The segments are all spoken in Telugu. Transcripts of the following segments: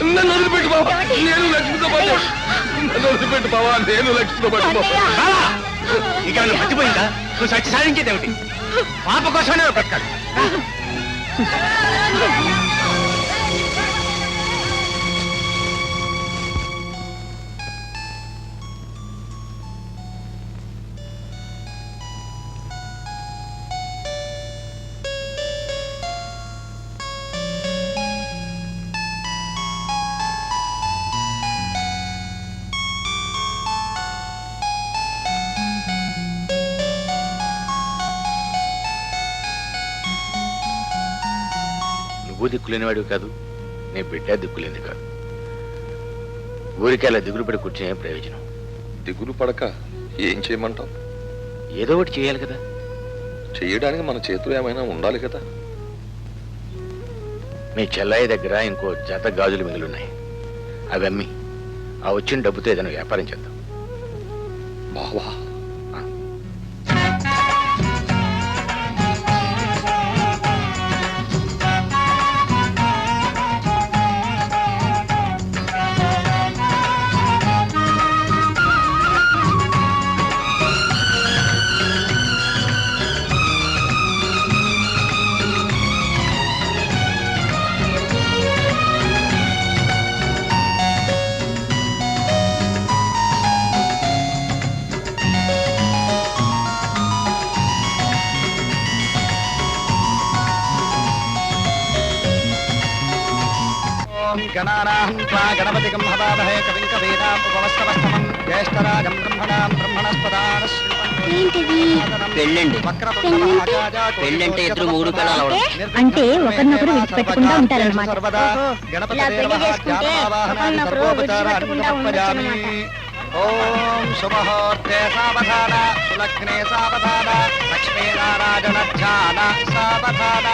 నన్ను వదిలిపెట్టు బావా, నేను లక్ష్మితో పాటు. నన్ను వదిలిపెట్టు బావా, నేను లక్ష్మితో పాటు. ఇక నువ్వు మర్చిపోయిందా? నువ్వు సచ్చి సాధించేదేమిటి? పాప కోసమే బ్రతకాలి. నువ్వు దిక్కులేనివాడివి కాదు, నీ బిడ్డ దిక్కులేంది కాదు. ఊరికి అలా దిగులు పడి కూర్చునే ప్రయోజనం. దిగులు పడక ఏం చేయమంటావు? ఏదో ఒకటి చేయాలి కదా. చెయ్యడానికి మన చేతులు ఏమైనా ఉండాలి కదా. మీ చెల్లాయి దగ్గర ఇంకో జత గాజులు మిగిలిన్నాయి. అవి అమ్మి ఆ వచ్చిన డబ్బుతో ఏదైనా వ్యాపారం చేద్దాం. బావా, గణపతికం హవామహే కవిం కవీనాం ఉపవస్తవస్తమం జ్యేష్ఠరాజం బ్రహ్మణాం బ్రహ్మణస్పదాన పెళ్ళండి. పెళ్ళంటే ఇద్దరు మూడు పిల్లలు అంటే ఒకరినొకరు విడిచిపెట్టకుండా ఉంటారన్నమాట. ఓం శుభహోర్తే సావధాన, సులగ్నే సావధాన, లక్ష్మీనారాయణ ధ్యాన సావధాన.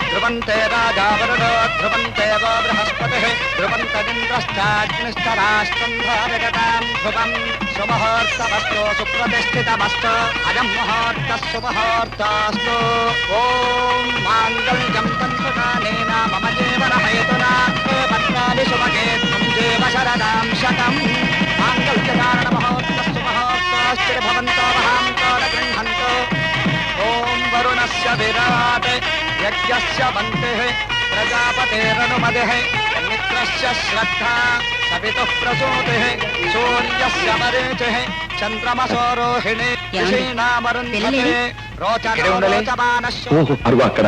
ధ్రువంతే రాజా వరుణో ధ్రువంతే గో బృహస్పతిః ధ్రువంతరింద్రశ్చాగ్నిశ్చరాష్ట్రం ధారయతాం ధ్రువం. శుభహోర్తమస్తు సుప్రతిష్ఠితమస్తు అయం ముహూర్తః శుభహోర్తస్తు. ఓం మాంగళ్యం తంతుకానేన మమ జీవన హేతునా పత్రాని శుభగే త్వం జీవ శరదాం శతం. మాంగళ్యకారణ మహోర్తస్సు మహోర్తశ్చ భవంతో మహాంతో న గృహంతో. ఓం వరుణస్య విరాట్ యజ్ఞస్య వంతిః ప్రజాపతేరనుమతిః మిత్రస్య శ్రద్ధా సవితుః ప్రసూతిః సూర్యస్య మరీచిః చంద్రమసో రోహిణి ఋషీణామరుంధతే రోచనో రోచమానశ్చ. అరుగు అక్కడ.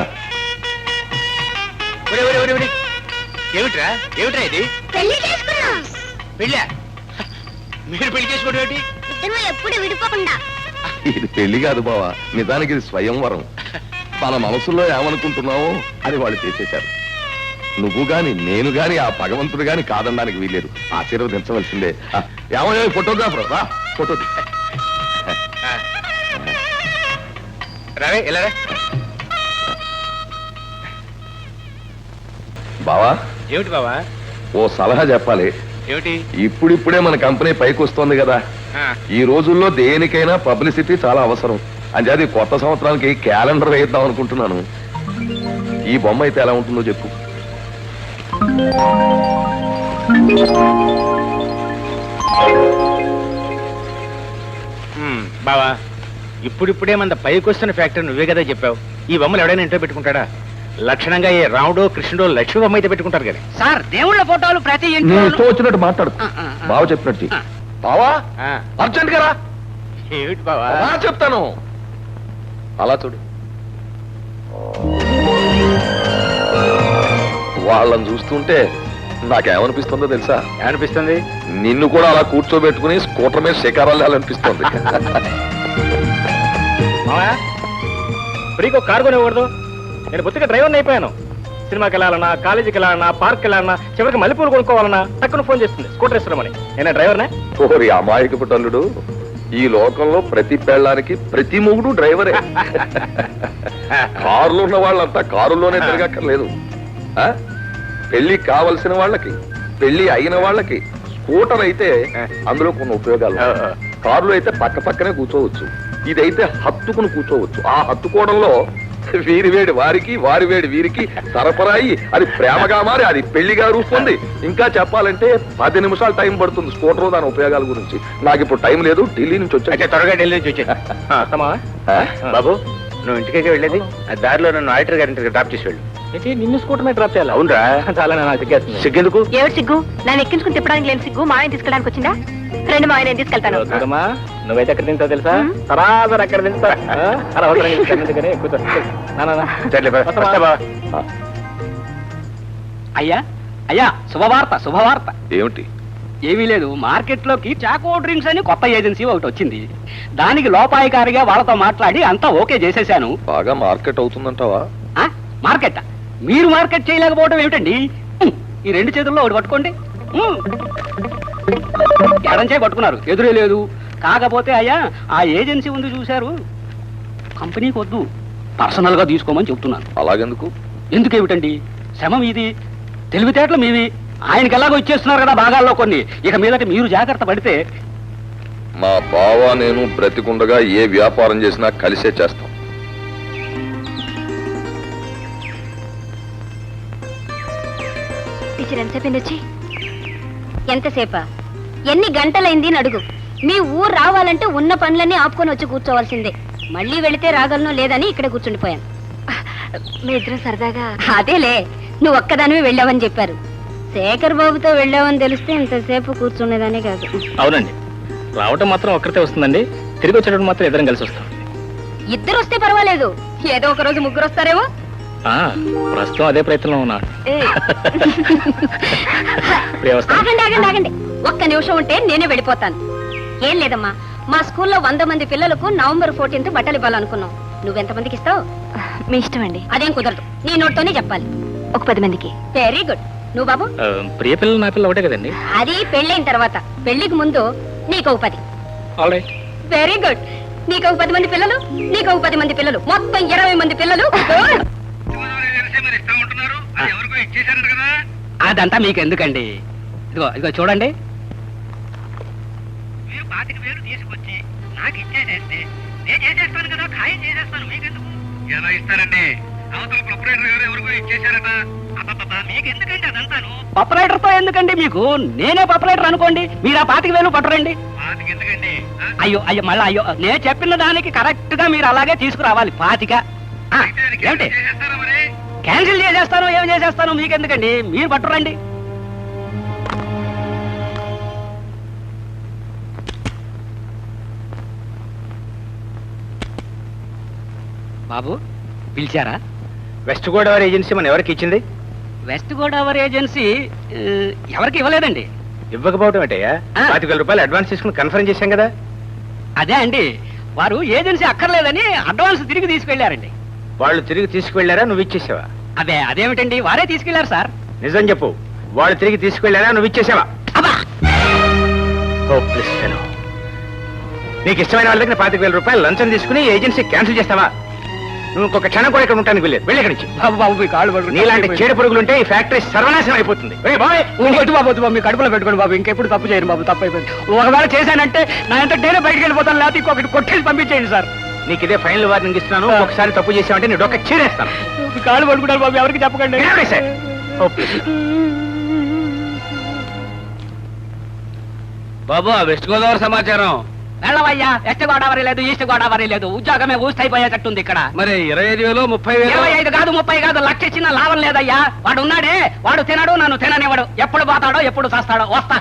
ఏమిట్రా ఏమిట్రా ఇది? పెళ్లి చేసుకున్నాం. పెళ్ళా? మీరు పెళ్లి చేసుకోవడం ఏంటి? ఇద్దరు ఎప్పుడు విడిపోకుండా. ఇది పెళ్లి కాదు బావా, నిజానికి ఇది స్వయంవరం. మన మనసులో ఏమనుకుంటున్నావో అది వాళ్ళు చేసేశారు. నువ్వు గాని నేను గాని ఆ భగవంతుడు గాని కాదనడానికి వీల్లేదు. ఆశీర్వదించవలసిందే. ఏమయ్యో ఫోటోగ్రాఫర్ రా, ఫోటో రావే ఇలా. బావా, ఏమిటి బావా? ఓ సలహా చెప్పాలి. ఏమిటి? ఇప్పుడిప్పుడే మన కంపెనీ పైకి వస్తోంది కదా. ఈ రోజుల్లో దేనికైనా పబ్లిసిటీ చాలా అవసరం. అంచేది కొత్త సంవత్సరానికి క్యాలెండర్ వేద్దాం అనుకుంటున్నాను. ఈ బొమ్మ అయితే ఎలా ఉంటుందో చెప్పు. బావా, ఇప్పుడిప్పుడే మన పైకి వస్తున్న ఫ్యాక్టరీ నువ్వే కదా చెప్పావు. ఈ బొమ్మలు ఎవడైనా ఇంట్లో పెట్టుకుంటాడా? లక్షణంగా ఏ రాముడో కృష్ణుడో లక్ష్మి బొమ్మ అయితే పెట్టుకుంటారు కదా సార్. దేవుళ్ళ ఫోటోలు ప్రతి వచ్చినట్టు మాట్లాడు. బావ చెప్పినట్టు. బావా అర్జెంట్ గా రా. ఏమిటి బావా? చెప్తాను. అలా చూడు. వాళ్ళని చూస్తుంటే నాకేమనిపిస్తుందో తెలుసా? ఏమనిపిస్తుంది? నిన్ను కూడా అలా కూర్చోబెట్టుకుని స్కూటర్ మీద శిఖరాలు వెళ్ళాలనిపిస్తుంది. ఫ్రీకి ఒక కారు కొనివ్వకూడదు? నేను బొత్తిగా డ్రైవర్ని అయిపోయాను. సినిమాకి వెళ్ళాలన్నా, కాలేజీకి వెళ్ళాలన్నా, పార్క్ వెళ్ళాలన్నా, చివరికి మల్లెపూలు కొనుక్కోవాలన్నా టక్కున ఫోన్ చేస్తుంది స్కూటర్ ఇస్తున్నామని. నేనే డ్రైవర్నే. ఓరి అమాయకపు తల్లుడు, ఈ లోకంలో ప్రతి పెళ్ళానికి ప్రతి మొగుడు డ్రైవరే. కారులో ఉన్న వాళ్ళంతా కారులోనే తిరగక్కర్లేదు. పెళ్లి కావలసిన వాళ్ళకి, పెళ్లి అయిన వాళ్ళకి స్కూటర్ అయితే అందులో కొన్ని ఉపయోగాలు. కారులో అయితే పక్క పక్కనే కూర్చోవచ్చు. ఇదైతే హత్తుకుని కూర్చోవచ్చు. ఆ హత్తుకోవడంలో వీరి వేడి వారికి వారి వేడి వీరికి సరఫరాయి అది ప్రేమగా మారి అది పెళ్లిగా రూపొంది ఇంకా చెప్పాలంటే 10 నిమిషాలు టైం పడుతుంది స్కూటర్ దాని ఉపయోగాల గురించి. నాకు ఇప్పుడు టైం లేదు, ఢిల్లీ నుంచి వచ్చా. అయితే త్వరగా ఢిల్లీ నుంచి వచ్చే బాబు. నువ్వు ఇంటికే వెళ్ళేది ఆ దారిలో నన్ను ఆడిటర్ గారి డ్రాప్ చేసి వెళ్ళు. నిన్ను స్కూటర్ మీద డ్రాప్ చేయాలి? అవునరా, చాలా నాకు సిగ్గేస్తుంది. సిగ్గెందుకు? ఏమిటి సిగ్గు? నన్ను ఎక్కించుకుని తిప్పడానికి లేని సిగ్గు మాయని తీసుకెళ్ళడానికి వచ్చిందా? రండి మాయ, నేను తీసుకెళ్తాను. చూడమ్మా, నువ్వైతే ఎక్కడ తింటావు తెలుసా? సరాసరి అక్కడ తింటా. అలా అవసరం ఎక్కువ. అయ్యా అయ్యా, శుభవార్త. ఏమిటి? ఏమీ లేదు, మార్కెట్ లోకి చాకో డ్రింక్స్ అని కొత్త ఏజెన్సీ ఒకటి వచ్చింది. దానికి లోపాయికారిగా వాళ్ళతో మాట్లాడి అంతా ఓకే చేసేశాను. బాగా మార్కెట్ అవుతుందంటావా? మార్కెట్? మీరు మార్కెట్ చేయలేకపోవడం ఏమిటండి? ఈ 2 చేతుల్లో ఒకటి పట్టుకోండి. ఎడంచే పట్టుకున్నారు, ఎదురే లేదు. కాకపోతే అయ్యా, ఆ ఏజెన్సీ ఉంది చూశారు, కంపెనీకి వద్దు, పర్సనల్ గా తీసుకోమని చెప్తున్నాను. అలాగెందుకు? ఎందుకేమిటండి? శ్రమ మీది, తెలివితేటలు మీవి. ఆయనకి ఎలాగో ఇచ్చేస్తున్నారు కదా భాగాల్లో కొన్ని. ఇక మీదట మీరు జాగ్రత్త పడితే. మా బావ నేను బ్రతికుండగా ఏ వ్యాపారం చేసినా కలిసే చేస్తాం. ఎంతసేపా? ఎన్ని గంటలైంది అని అడుగు. మీ ఊరు రావాలంటే ఉన్న పనులన్నీ ఆపుకొని వచ్చి కూర్చోవలసిందే. మళ్ళీ వెళితే రాగలను లేదని ఇక్కడ కూర్చుండిపోయాను. మీ ఇద్దరు సరదాగా. అదేలే, నువ్వు ఒక్కదానివి వెళ్ళావని చెప్పారు. శేఖర్ బాబుతో వెళ్ళావని తెలిస్తే ఇంతసేపు కూర్చునేదానే కాదు. అవునండి, రావటం మాత్రం ఒక్కరితే వస్తుందండి, తిరిగి వచ్చేటప్పుడు మాత్రం ఇద్దరం కలిసి వస్తాం. ఇద్దరు వస్తే పర్వాలేదు, ఏదో ఒక రోజు ముగ్గురు వస్తారేమో. ప్రస్తుతం అదే ప్రయత్నంలో ఉన్నా. ఆగండి ఆగండి ఆగండి, ఒక్క నిమిషం ఉంటే నేనే వెళ్ళిపోతాను. ఏం లేదమ్మా, మా స్కూల్లో 100 మంది పిల్లలకు November 14th బట్టలు ఇవ్వాలనుకున్నాం. నువ్వెంతమందికి ఇస్తావు? మీ ఇష్టం అండి. అదేం కుదరదు, నీ నోట్తోనే చెప్పాలి. ఒక 10 మందికి. Very good. నువ్వు బాబు? ప్రియ పిల్లలు నా పిల్లలు ఒకటే కదండి. అది పెళ్ళైన తర్వాత, పెళ్లికి ముందు నీకు ఒక 10. ఆల్రైట్. Very good. నీకు ఒక 10 మంది పిల్లలు, నీకు ఒక 10 మంది పిల్లలు, మొత్తం 20 మంది పిల్లలు. అదంతా మీకు ఎందుకండి? ఇదిగో ఇదిగో చూడండి. మీరు 25,000 తీసుకొచ్చి నాకు ఇచ్చేసేస్తే నేను చేసేస్తాను కదా, ఖాయం చేసేస్తాను. మీకెందుకు? ఎలా ఇస్తారండి? అవతల ప్రొపరేటర్ గారు ఎవరికో ఇచ్చేసారట. మీకు ఎందుకండి అదంతాను? ప్రొపరేటర్ తో ఎందుకండి మీకు? నేనే ప్రొపరేటర్ అనుకోండి, మీరు ఆ 25,000 పట్టురండి. అయ్యో అయ్యో, మళ్ళీ అయ్యో, నేను చెప్పిన దానికి కరెక్ట్ గా మీరు అలాగే తీసుకురావాలి. 25. ఏమిటి? క్యాన్సిల్ చేసేస్తాను, ఏం చేసేస్తాను, మీకెందుకండి? మీరు పట్టురండి. బాబు పిలిచారా? వెస్ట్ గోదావరి ఏజెన్సీ మన ఎవరికి ఇచ్చింది? వెస్ట్ గోదావరి ఏజెన్సీ ఎవరికి ఇవ్వలేదండి. ఇవ్వకపోవటం ఏంటయ్యా? 25,000 రూపాయలు అడ్వాన్స్ తీసుకుని కన్ఫర్మ్ చేశాం కదా. అదే అండి, వారు ఏజెన్సీ అక్కర్లేదని అడ్వాన్స్ తిరిగి తీసుకెళ్లారండి. వాళ్ళు తిరిగి తీసుకువెళ్ళారా, నువ్వు ఇచ్చేసావా? అదే అదేమిటండి, వారే తీసుకెళ్లారు సార్. నిజం చెప్పు, వాళ్ళు తిరిగి తీసుకువెళ్ళారా, నువ్వు ఇచ్చేసావా? నీకు ఇష్టమైన వాళ్ళ దగ్గర 25,000 రూపాయలు లంచం తీసుకుని ఏజెన్సీ క్యాన్సిల్ చేస్తావా? నువ్వు ఇంకొక క్షణం కూడా ఇక్కడ ఉంటానికి వెళ్ళేది. వెళ్ళి నుంచి. బాబు బాబు, మీ కాళ్ళు పట్టుకుని నీలాంటి చీడ పురుగులుంటే ఈ ఫ్యాక్టరీ సర్వనాశనం అయిపోతుంది. బాబు మీ కడుపులో పెట్టుకోండి బాబు, ఇంకెప్పుడు తప్పు చేయను బాబు. తప్పు అయిపోయింది. ఒకవేళ చేశానంటే నా ఎంత నేనే బయటకు వెళ్ళిపోతాను, లేకపోతే ఇంకొకటి కొట్టేసి పంపించేయండి సార్. నీకు ఇదే ఫైనల్ వార్నింగ్ ఇస్తున్నాను. ఒకసారి తప్పు చేసావంటే నీ డొక్క చీరేస్తాను. కాళ్ళు పట్టుకుంటారు బాబు, ఎవరికి చెప్పకండి. బాబు, వెస్ట్ గోదావరి సమాచారం. వెళ్ళవయ్యా, వెస్ట్ గోదావరి లేదు, ఈస్ట్ గోదావరి లేదు. ఉద్యోగమే ఊస్తైపోయేటట్టుంది ఇక్కడ. మరి 25,000 30,000? 25 కాదు, 30 కాదు, 1,00,000 ఇచ్చినా లాభం లేదయ్యా. వాడు ఉన్నాడే, వాడు తినడు, నన్ను తిననివ్వడు. ఎప్పుడు పోతాడో ఎప్పుడు చేస్తాడో. వస్తా.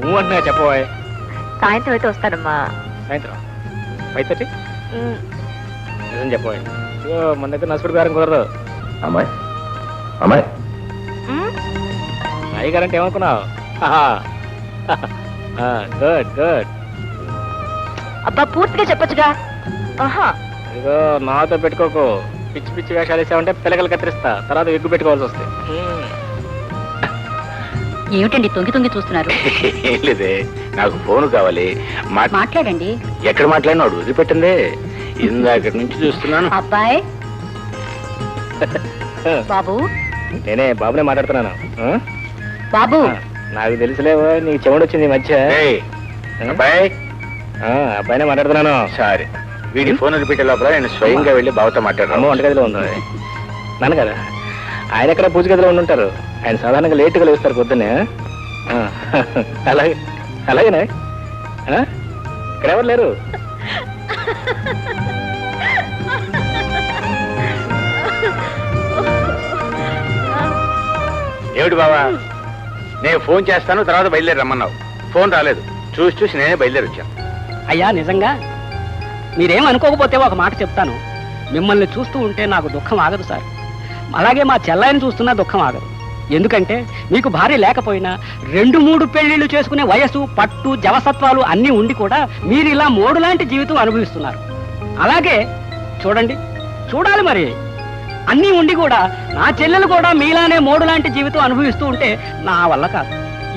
నువ్వు అంటున్నా చెప్పబోయ్. సాయంత్రం అయితే వస్తానమ్మా. సాయంత్రం 5:30? నిజం చెప్పబోయ్. మన దగ్గర నసుడు బేరం కుదరదు. అమ్మాయి అమ్మాయి నాయి గారంటే ఏమనుకున్నావు? Good good. అబ్బా, పూర్తిగా చెప్పొచ్చుగా. ఇదిగో నాతో పెట్టుకోకు. పిచ్చి పిచ్చి వేషాలు వేసామంటే పిల్లకలు కత్తిరిస్తా, తర్వాత ఎగ్గు పెట్టుకోవాల్సి వస్తుంది. ఏమిటండి తొంగి తొంగి చూస్తున్నారు? ఏం లేదే, నాకు ఫోన్ కావాలి. మాట్లాడండి. ఎక్కడ మాట్లాడినాడు వదిలిపెట్టిందే, ఇందాక నుంచి చూస్తున్నాను. అబ్బాయి బాబు. నేనే బాబునే మాట్లాడుతున్నాను. బాబు, నాకు తెలుసులేవో, నీకు చెవుడు వచ్చింది ఈ మధ్య. అబ్బాయి, అబ్బాయినే మాట్లాడుతున్నాను. సరే వీడి ఫోన్ రిపీట్ లోపల నేను స్వయంగా వెళ్ళి బావతో మాట్లాడాను. అమ్మ వంటగదిలో ఉంది నాన్న కదా, ఆయన ఎక్కడ పూజ గదిలో ఉండుంటారు. ఆయన సాధారణంగా లేటుగా లేస్తారు పొద్దున్నే. ఆ, అలాగే అలాగేనా? ఆ? ఇక్కడ ఎవరు లేరు? ఏమిటి బావా, నేను ఫోన్ చేస్తాను తర్వాత బయలుదేరి రమ్మన్నావు. ఫోన్ రాలేదు. చూసి చూసి నేనే బయలుదేరి వచ్చాను. అయ్యా నిజంగా మీరేం అనుకోకపోతే ఒక మాట చెప్తాను. మిమ్మల్ని చూస్తూ ఉంటే నాకు దుఃఖం ఆగదు సార్. అలాగే మా చెల్లాయిని చూస్తున్నా దుఃఖం ఆగదు. ఎందుకంటే మీకు భార్య లేకపోయినా 2-3 పెళ్లిళ్ళు చేసుకునే వయసు, పట్టు, జవసత్వాలు అన్నీ ఉండి కూడా మీరు ఇలా మోడు లాంటి జీవితం అనుభవిస్తున్నారు. అలాగే చూడండి, చూడాలి మరి, అన్నీ ఉండి కూడా నా చెల్లెలు కూడా మీలానే మోడు లాంటి జీవితం అనుభవిస్తూ ఉంటే నా వల్ల కాదు.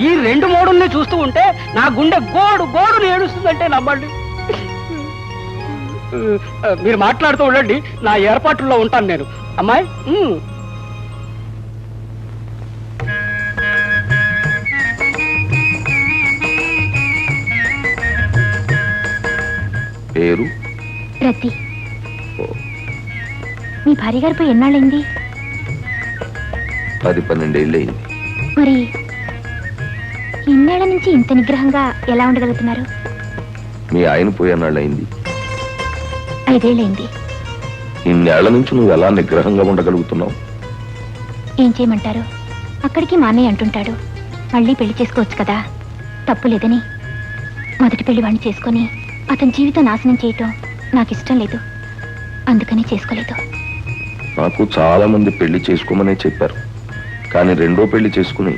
ఈ 2 మోడుల్ని చూస్తూ ఉంటే నా గుండె గోడుని ఏడుస్తుందంటే నమ్మండి. మీరు మాట్లాడుతూ ఉండండి, నా ఏర్పాట్లలో ఉంటాను నేను. అమ్మాయి పేరు రతి. మీ భార్య గారు పోయి ఎన్నాళ్ళైంది? 10-12 ఏళ్ళు అయింది. మరి ఇన్నేళ్ల నుంచి ఇంత నిగ్రహంగా ఎలా ఉండగలుగుతున్నారు? మీ ఆయన పోయేనాళ్ళు అయింది. 5 ఏళ్ళైంది. ఇన్నేళ్ల నుంచి నువ్వు ఎలా నిగ్రహంగా ఉండగలుగుతున్నావు? ఏం చేయమంటారు? అక్కడికి మా అన్నయ్య అంటుంటాడు, మళ్ళీ పెళ్లి చేసుకోవచ్చు కదా, తప్పు లేదని. మొదటి పెళ్లి వాడిని చేసుకొని అతని జీవితం నాశనం చేయటం నాకు ఇష్టం లేదు. అందుకని చేసుకోలేదు. నాకు చాలా మంది పెళ్లి చేసుకోమనే చెప్పారు. కానీ 2వ పెళ్లి చేసుకుని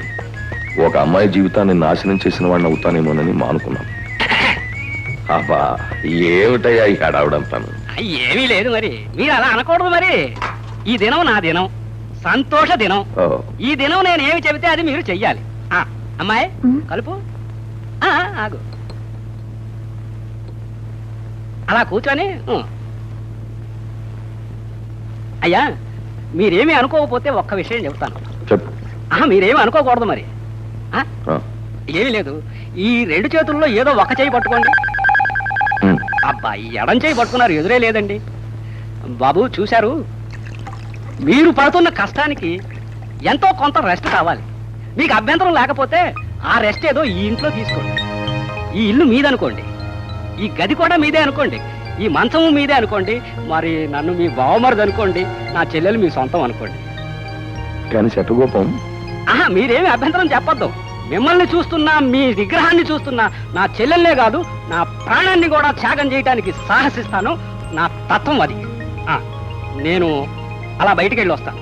ఒక అమ్మాయి జీవితాన్ని నాశనం చేసిన వాడిని అవుతానేమోనని మానుకున్నాను. అబ్బా ఏమిటయ్యా ఈ హడావుడంతాను? ఏమీ లేదు మరి, మీరు అలా అనకూడదు మరి. ఈ దినం నా దినం, సంతోష దినం. ఈ దినం నేను ఏమి చెబితే అది మీరు చెయ్యాలి. అమ్మాయి కలుపు. ఆగు, అలా కూర్చొని. అయ్యా మీరేమీ అనుకోకపోతే ఒక్క విషయం చెబుతాను. చెప్పు. మీరేమీ అనుకోకూడదు మరి. ఏమీ లేదు, ఈ 2 చేతుల్లో ఏదో ఒక చేయి పట్టుకోండి. అబ్బా, ఈ ఎడం చేయి పట్టుకున్నారు, ఎదురే లేదండి. బాబు చూశారు, మీరు పడుతున్న కష్టానికి ఎంతో కొంత రెస్ట్ కావాలి. మీకు అభ్యంతరం లేకపోతే ఆ రెస్ట్ ఏదో ఈ ఇంట్లో తీసుకోండి. ఈ ఇల్లు మీదనుకోండి, ఈ గది కూడా మీదే అనుకోండి, ఈ మంచము మీదే అనుకోండి. మరి నన్ను మీ బావమరిది అనుకోండి, నా చెల్లెలు మీ సొంతం అనుకోండి. కానీ శటగోపం, మీరేమి అభ్యంతరం చెప్పొద్దు. మిమ్మల్ని చూస్తున్నా, మీ విగ్రహాన్ని చూస్తున్నా, నా చెల్లెల్నే కాదు నా ప్రాణాన్ని కూడా త్యాగం చేయడానికి సాహసిస్తాను. నా తత్వం అది. నేను అలా బయటికి వెళ్ళి వస్తాను.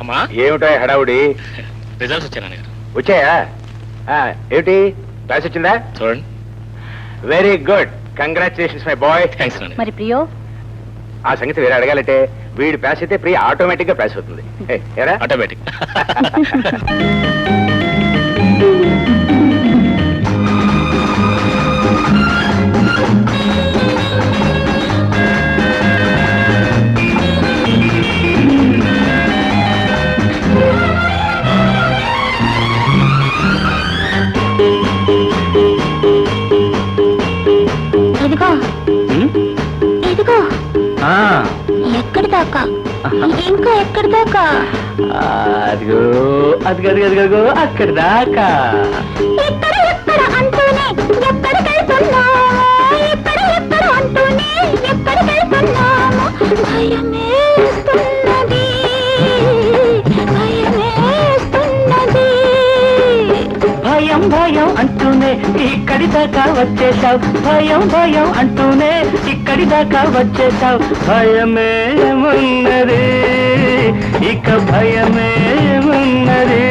అమ్మా ఏమిటో హడావుడి? రిజల్ట్స్ వచ్చాను గారు. వచ్చాయా? ఏమిటి క్లాస్ వచ్చిందా? చూడండి. Very good, congratulations my boy. Thanks అండి. మరి ప్రియో? ఆ సంగతి వేరే అడగాలంటే వీడు పాస్ అయితే ప్రియ ఆటోమేటిక్ గా పాస్ అవుతుంది. ఏరా ఆటోమేటిక్. ఇదిగో ఇదిగో. ఎక్కడి దాకా? ఇంకా ఎక్కడి దాకా? అదిగో అదిగో అదిగో అక్కడి దాకా. ఎక్కడ ఎక్కడ అంటూనే ఎక్కడికెళ్తున్నాము, ఎక్కడ ఎక్కడ అంటూనే ఎక్కడికెళ్తున్నాము. భయమేస్తున్నది, భయమేస్తున్నది. భయం భయం అంటూనే ఇక్కడి దాకా వచ్చేసావు, భయం భయం అంటూనే ఇక్కడి దాకా వచ్చేసావు. భయమేమున్నది, ఇక భయమేమున్నది.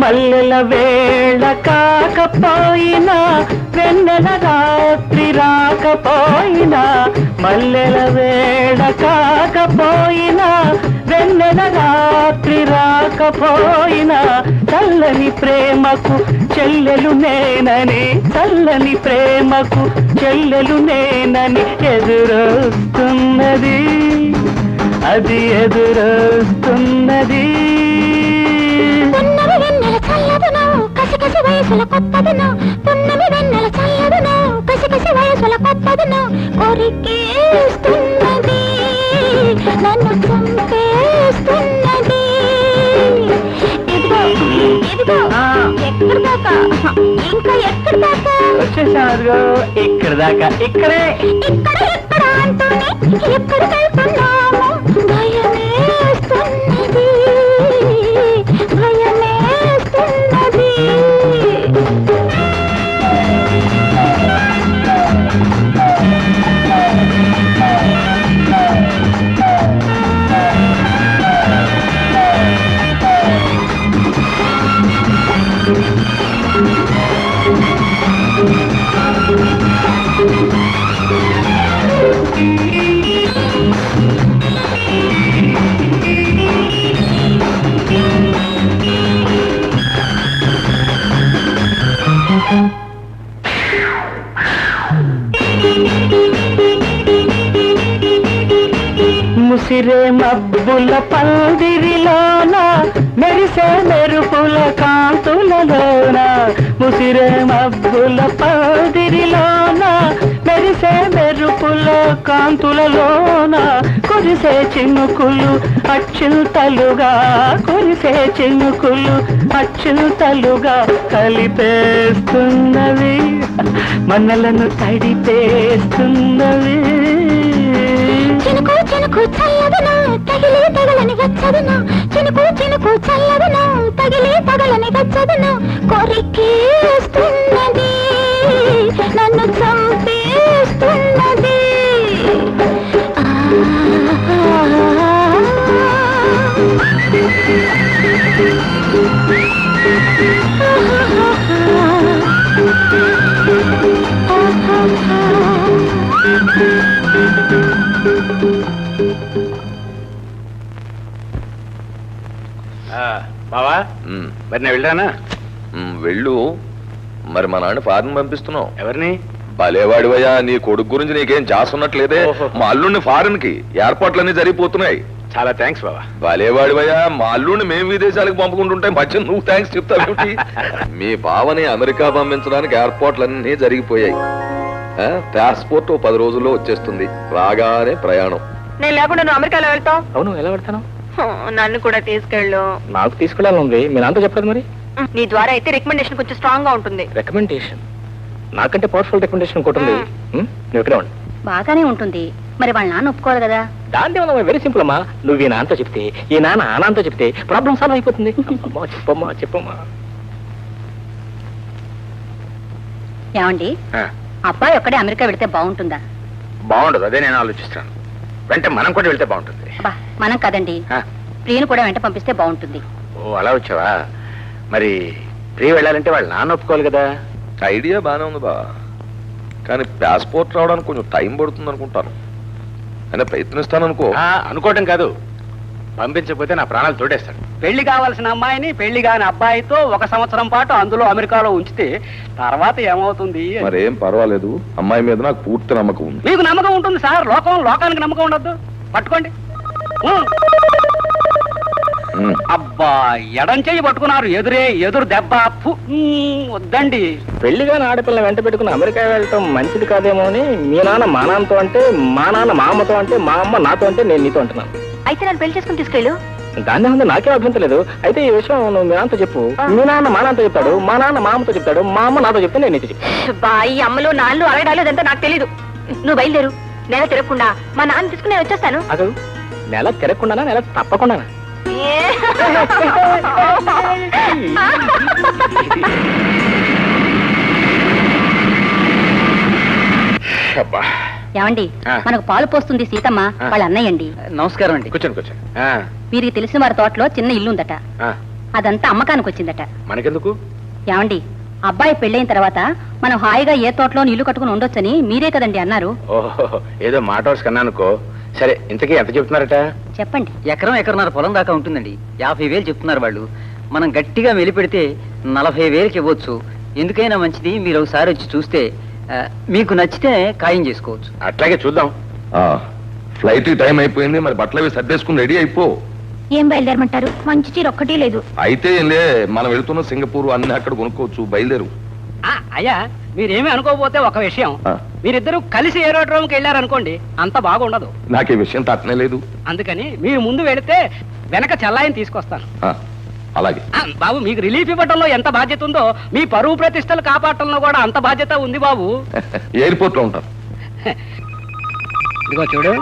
మల్లెల వేళ కాకపోయినా వెన్నెల రాత్రి రాకపోయినా మల్లెల వేళ కాకపోయినా వెన్నెల రాత్రి రాకపోయినా చల్లని ప్రేమకు చెల్లెలు నేనని చల్లని ప్రేమకు చెల్లెలు నేనని ఎదురొస్తున్నది అది ఎదురొస్తున్నది పున్నమి వెన్నెల చల్లదును కసికసి వయసుల కొత్తదును పున్నమి వెన్నెల చల్లదును కసికసి వయసుల కొత్తదును కొరికేస్తున్నది నన్ను చంపేస్తున్నది ఇదిగో ఇదిగో ఎక్కడి దాకా ఇంకా ఎక్కడి దాకా వచ్చేసారు ఇక్కడ దాకా ఇక్కడే ఇక్కడ ఎక్కడ అంటూనే ఎక్కడికి వెళ్తున్నాము భయమేస్తున్నది భయమేస్తున్నది ముసిరే మబ్బుల పందిరిలోన మెరిసే మెరుపుల కాంతులలోన ముసిరే మబ్బుల పందిరిలోన మెరిసే మెరుపుల కాంతులలోన కురిసే చినుకులు అచ్యుతలుగా కురిసే చినుకులు అచ్యుతలుగా కలిపేస్తున్నవి మనలను తడిపేస్తున్నవి చినుకు చినుకు చల్లదను తగిలి తగలని వెచ్చదను చినుకు చినుకు చల్లదను తగిలి తగలని వెచ్చదను కొరికేస్తున్నది నన్ను చంపేస్తున్నది బావా మరి నేను వెళ్ళానా? వెళ్ళు. మరి మా నాన్న ఫారెన్ పంపిస్తున్నావు. ఎవరిని? భలేవాడివయ్యా, నీ కొడుకు గురించి నీకేం జాసున్నట్లేదే. మా అల్లుడిని ఫారెన్ కి ఏర్పాట్లన్నీ జరిగిపోతున్నాయి. చాలా థ్యాంక్స్ బావా. భలేవాడివయ్యా, మా అల్లుడిని మేము విదేశాలకు పంపుకుంటుంటే మధ్య నువ్వు థ్యాంక్స్ చెప్తావు. మీ బావని అమెరికా పంపించడానికి ఏర్పాట్లన్నీ జరిగిపోయాయి. ట్రాన్స్పోర్ట్ 10 రోజుల్లో వచ్చేస్తుంది. రాగానే ప్రయాణం. నేను లేకుండా నువ్వు అమెరికాలో వెళ్తావు? అవును, ఎలా పెడతాను? నన్ను కూడా తీసుకెళ్ళు. నాకు తీసుకెళ్ళాలని ఉంది, మీ నాన్నతో చెప్పలేదు మరి. నీ ద్వారా అయితే రికమెండేషన్ కొంచెం స్ట్రాంగ్ గా ఉంటుంది. రికమెండేషన్ నాకంటే పవర్ఫుల్ రికమెండేషన్ ఒకటి ఉంది. నువ్వు ఇక్కడే ఉండు. బాగానే ఉంటుంది, మరి వాళ్ళ నాన్న ఒప్పుకోవాలి కదా. దాంట్లో వెరీ సింపుల్ అమ్మా. నువ్వు ఈ నాన్నతో చెప్తే, ఈ నాన్న ఆ నాన్నతో చెప్తే ప్రాబ్లం సాల్వ్ అయిపోతుంది. అమ్మా, చెప్పమ్మా చెప్పమ్మా. ఏమండి, అబ్బాయి ఒక్కడే అమెరికా వెళితే బాగుంటుందా? బాగుండదు, అదే నేను ఆలోచిస్తాను. వెంట మనం కూడా వెళ్తే బాగుంటుంది. అబ్బా, మనం కదండి, ప్రియను కూడా వెంట పంపిస్తే బాగుంటుంది. ఓ అలా వచ్చావా? మరి ప్రియ వెళ్ళాలంటే వాళ్ళు నాన్న ఒప్పుకోవాలి కదా. ఐడియా బానే ఉంది బా, కానీ పాస్పోర్ట్ రావడానికి కొంచెం టైం పడుతుంది అనుకుంటాను. అయినా ప్రయత్నిస్తాననుకో. అనుకోవటం కాదు, పంపించకపోతే నా ప్రాణాలు తోడేస్తాడు. పెళ్లి కావాల్సిన అమ్మాయిని పెళ్లి కాని అబ్బాయితో 1 సంవత్సరం పాటు అందులో అమెరికాలో ఉంచితే తర్వాత ఏమవుతుంది? మరేం పర్వాలేదు, అమ్మాయి మీద నాకు పూర్తి నమ్మకం ఉంది. మీకు నమ్మకం ఉంటుంది సార్, లోకానికి నమ్మకం ఉండద్దు. పట్టుకోండి. అబ్బా, ఎడం చెయ్యి పట్టుకున్నారు, ఎదురు దెబ్బ. వద్దండి. పెళ్లిగాని ఆడపిల్ల వెంట పెట్టుకుని అమెరికా వెళ్ళటం మంచిది కాదేమో అని మీ నాన్న మా నాన్నతో అంటే, మా నాన్న మా అమ్మతో అంటే, మా అమ్మ నాతో అంటే నేను నీతో అంటున్నాను. అయితే నన్ను పెళ్లి చేసుకుని తీసుకెళ్ళు. దాన్ని ఉంది, నాకే అభ్యంతరం లేదు. అయితే ఈ విషయం నువ్వు మీ నాన్నతో చెప్పు. మీ నాన్న మా నాన్నతో చెప్తాడు, మా నాన్న మా అమ్మతో చెప్తాడు, మా అమ్మ నాతో చెప్తే నేను నీతో చెప్తాను. బాయి అమ్మలు నాళ్ళు అరగడాలు అదంతా నాకు తెలీదు. నువ్వు బయలుదేరు, నెల తిరగకుండా మా నాన్న తీసుకుని నేను వచ్చేస్తాను. అదు నెల తిరగకుండానా, నెల తప్పకుండానా? ఏమండి, మనకు పాలు పోస్తుంది సీతమ్మ వాళ్ళ అన్నయ్యండి. నమస్కారం అండి. కూర్చోండి కూర్చోండి. వీరికి తెలిసిన వారి తోటలో చిన్న ఇల్లు ఉందట. అదంతా అమ్మకానికి వచ్చిందట. మనకెందుకు? ఏమండి, అబ్బాయి పెళ్ళైన తర్వాత మనం హాయిగా ఏ తోటలో నీళ్లు కట్టుకుని ఉండొచ్చని మీరే కదండి అన్నారు. ఓహో, ఏదో మాట వరుస కన్నా అనుకో. సరే, ఇంతకీ ఎంత చెప్తున్నారట? చెప్పండి. ఎకరన్నర పొలం దాకా ఉంటుందండి. 50,000 చెప్తున్నారు వాళ్ళు. మనం గట్టిగా మెలిపెడితే 40,000కి ఇవ్వచ్చు. ఎందుకైనా మంచిది, మీరు ఒకసారి వచ్చి చూస్తే మీకు నచ్చితే ఖాయం చేసుకోవచ్చు. అట్లాగే చూద్దాం. ఫ్లైట్ టైం అయిపోయింది, మరి బట్టలు అవి సర్దేసుకుని రెడీ అయిపో. ఏం బయలుదేరమంటారు? మంచి చీర ఒక్కటి లేదు. అయితే ఏంలే, మనం వెళ్తున్న సింగపూర్ అన్ని అక్కడ కొనుక్కోవచ్చు, బయలుదేరు. అయ్యా మీరేమీ అనుకోకపోతే ఒక విషయం, ఆ. మీరిద్దరూ కలిసి ఏరోడ్రోమ్కి వెళ్ళారనుకోండి అంత బాగుండదు. నాకు ఈ విషయం తట్టనే లేదు. అందుకని మీరు ముందు వెళితే వెనక చెల్లాయిని తీసుకొస్తాను. ఆ, అలాగే. బాబు, మీకు రిలీఫ్ ఇవ్వడంలో ఎంత బాధ్యత ఉందో మీ పరువు ప్రతిష్టలు కాపాడటంలో కూడా అంత బాధ్యత ఉంది బాబు. ఎయిర్పోర్ట్ లో ఉంటాను. ఇదిగో చూడు,